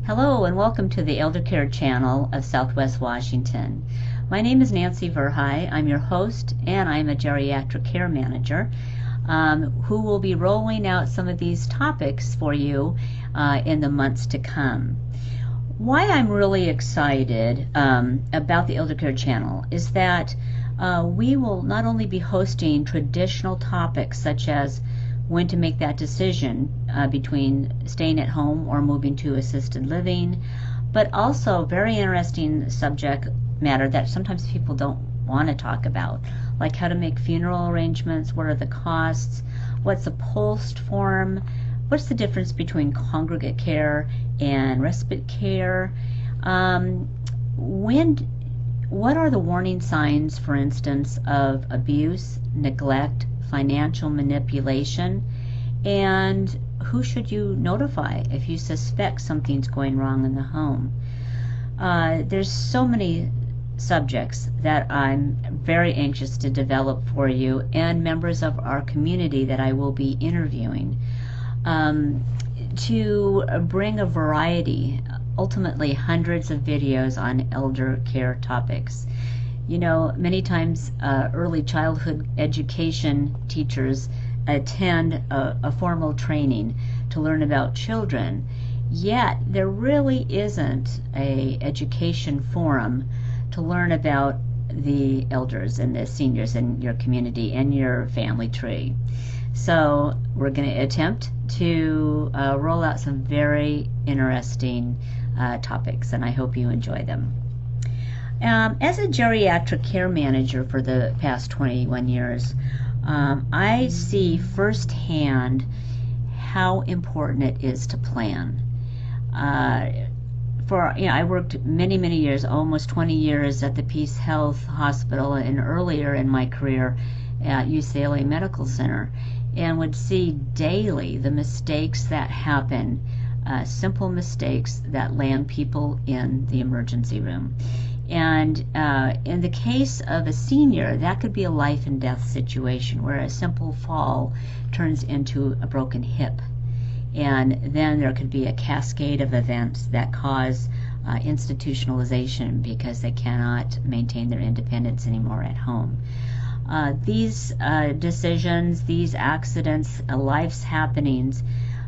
Hello and welcome to the Eldercare channel of Southwest Washington. My name is Nancy Verhey. I'm your host and I'm a geriatric care manager who will be rolling out some of these topics for you in the months to come. Why I'm really excited about the Eldercare channel is that we will not only be hosting traditional topics such as when to make that decision between staying at home or moving to assisted living, but also very interesting subject matter that sometimes people don't want to talk about, like how to make funeral arrangements, what are the costs, what's a post form, what's the difference between congregate care and respite care, what are the warning signs, for instance, of abuse, neglect, financial manipulation, and who should you notify if you suspect something's going wrong in the home. There's so many subjects that I'm very anxious to develop for you and members of our community that I will be interviewing to bring a variety, ultimately hundreds of videos on elder care topics. You know, many times early childhood education teachers attend a formal training to learn about children, yet there really isn't an education forum to learn about the elders and the seniors in your community and your family tree. So we're going to attempt to roll out some very interesting topics, and I hope you enjoy them. As a geriatric care manager for the past 21 years, I see firsthand how important it is to plan. I worked many years, almost 20 years at the Peace Health Hospital and earlier in my career at UCLA Medical Center, and would see daily the mistakes that happen, simple mistakes that land people in the emergency room. And in the case of a senior, that could be a life and death situation where a simple fall turns into a broken hip. And then there could be a cascade of events that cause institutionalization because they cannot maintain their independence anymore at home. These decisions, these accidents, life's happenings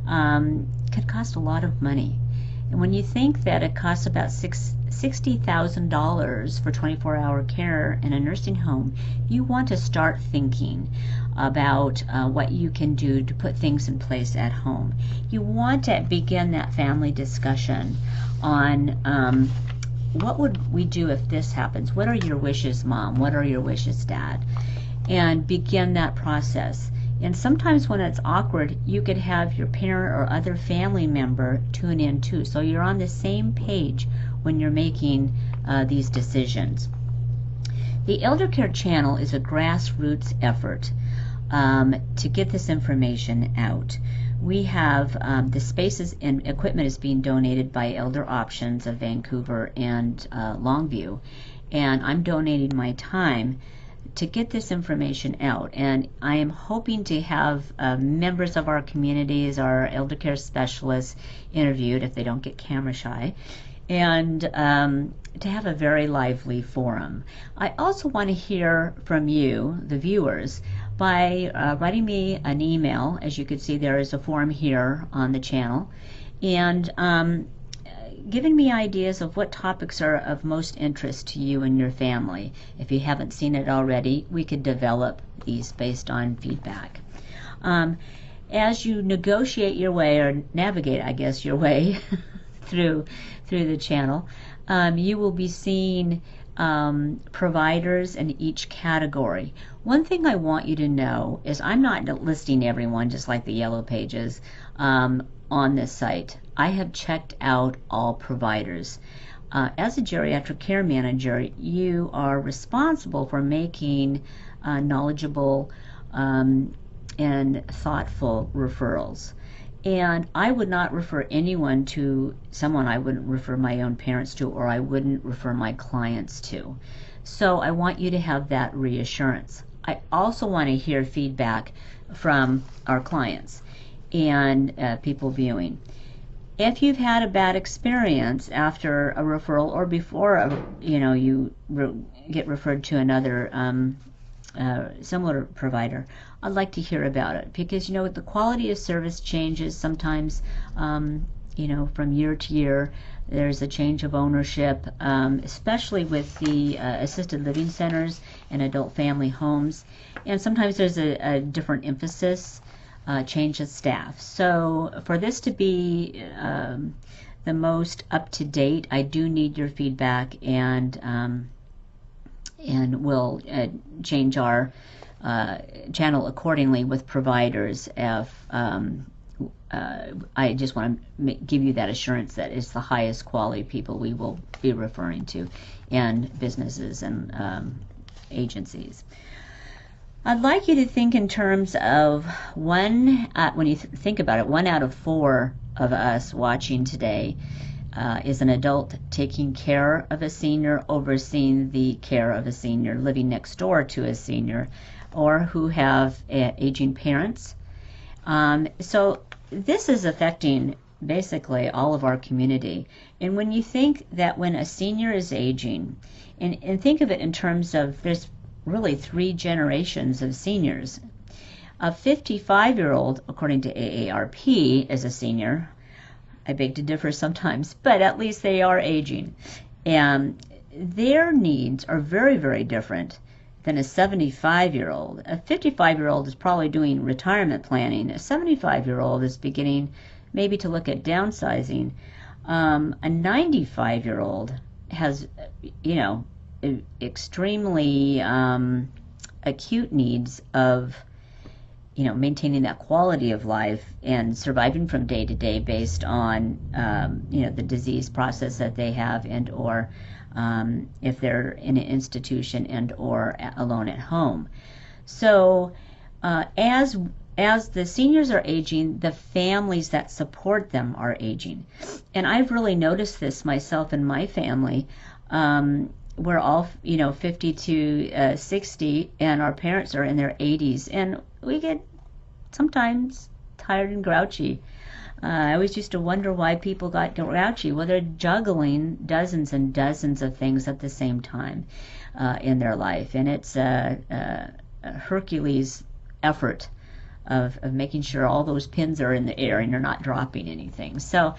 could cost a lot of money. And when you think that it costs about $60,000 for 24-hour care in a nursing home, you want to start thinking about what you can do to put things in place at home. You want to begin that family discussion on what would we do if this happens? What are your wishes, Mom? What are your wishes, Dad? And begin that process. And sometimes when it's awkward, you could have your parent or other family member tune in too. So you're on the same page when you're making these decisions. The Eldercare channel is a grassroots effort to get this information out. We have the spaces and equipment is being donated by Elder Options of Vancouver and Longview, and I'm donating my time to get this information out, and I am hoping to have members of our communities, our eldercare specialists interviewed if they don't get camera shy, and to have a very lively forum. I also want to hear from you, the viewers, by writing me an email. As you can see, there is a form here on the channel, and giving me ideas of what topics are of most interest to you and your family. If you haven't seen it already, we could develop these based on feedback. As you negotiate your way, or navigate, I guess, your way through the channel, you will be seeing providers in each category. One thing I want you to know is I'm not listing everyone just like the yellow pages on this site. I have checked out all providers. As a geriatric care manager, you are responsible for making knowledgeable and thoughtful referrals. And I would not refer anyone to someone I wouldn't refer my own parents to, or I wouldn't refer my clients to. So I want you to have that reassurance. I also want to hear feedback from our clients and people viewing. If you've had a bad experience after a referral or before you get referred to another similar provider, I'd like to hear about it, because the quality of service changes sometimes. From year to year, there's a change of ownership, especially with the assisted living centers and adult family homes, and sometimes there's a different emphasis, change of staff. So for this to be the most up to date, I do need your feedback, and we'll change our channel accordingly with providers if I just want to give you that assurance that it's the highest quality people we will be referring to, and businesses and agencies. I'd like you to think in terms of when you think about it, 1 out of 4 of us watching today is an adult taking care of a senior, overseeing the care of a senior, living next door to a senior, or who have aging parents. So this is affecting basically all of our community. And when you think that when a senior is aging, and think of it in terms of there's really 3 generations of seniors. A 55-year-old, according to AARP, is a senior. I beg to differ sometimes, but at least they are aging. And their needs are very, very different than a 75-year-old. A 55-year-old is probably doing retirement planning. A 75-year-old is beginning maybe to look at downsizing. A 95-year-old has, extremely acute needs of, maintaining that quality of life and surviving from day to day based on, the disease process that they have, and or if they're in an institution and or alone at home. So as the seniors are aging, the families that support them are aging. And I've really noticed this myself and my family. We're all, 50 to 60, and our parents are in their 80s, and we get sometimes tired and grouchy. I always used to wonder why people got grouchy. Well, they're juggling dozens and dozens of things at the same time in their life, and it's a Hercules effort of making sure all those pins are in the air and you're not dropping anything. So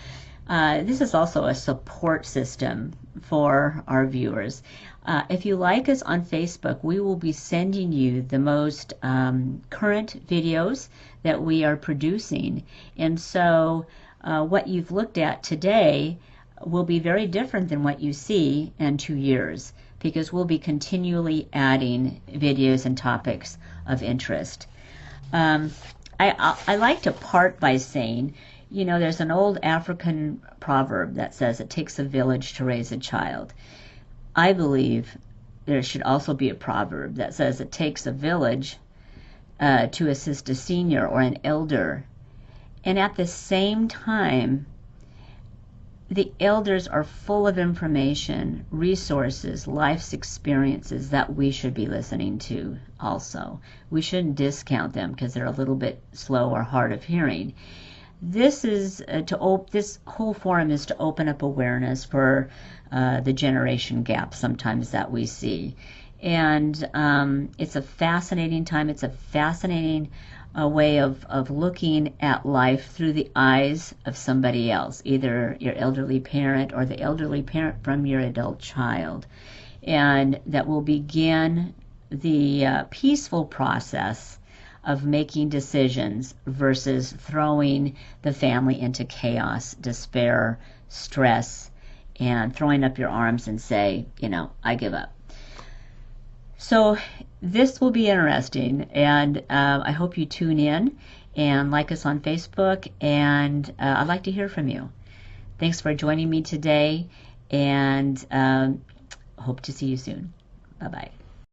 this is also a support system for our viewers. If you like us on Facebook, we will be sending you the most current videos that we are producing. And so what you've looked at today will be very different than what you see in 2 years, because we'll be continually adding videos and topics of interest. I like to part by saying, there's an old African proverb that says it takes a village to raise a child. I believe there should also be a proverb that says it takes a village to assist a senior or an elder. And at the same time, the elders are full of information, resources, life's experiences that we should be listening to also. We shouldn't discount them because they're a little bit slow or hard of hearing. This is this whole forum is to open up awareness for the generation gap sometimes that we see, and it's a fascinating time. It's a fascinating way of looking at life through the eyes of somebody else, either your elderly parent or the elderly parent from your adult child, and that will begin the peaceful process of making decisions versus throwing the family into chaos, despair, stress, and throwing up your arms and say, I give up. So this will be interesting, and I hope you tune in and like us on Facebook, and I'd like to hear from you. Thanks for joining me today, and hope to see you soon. Bye-bye.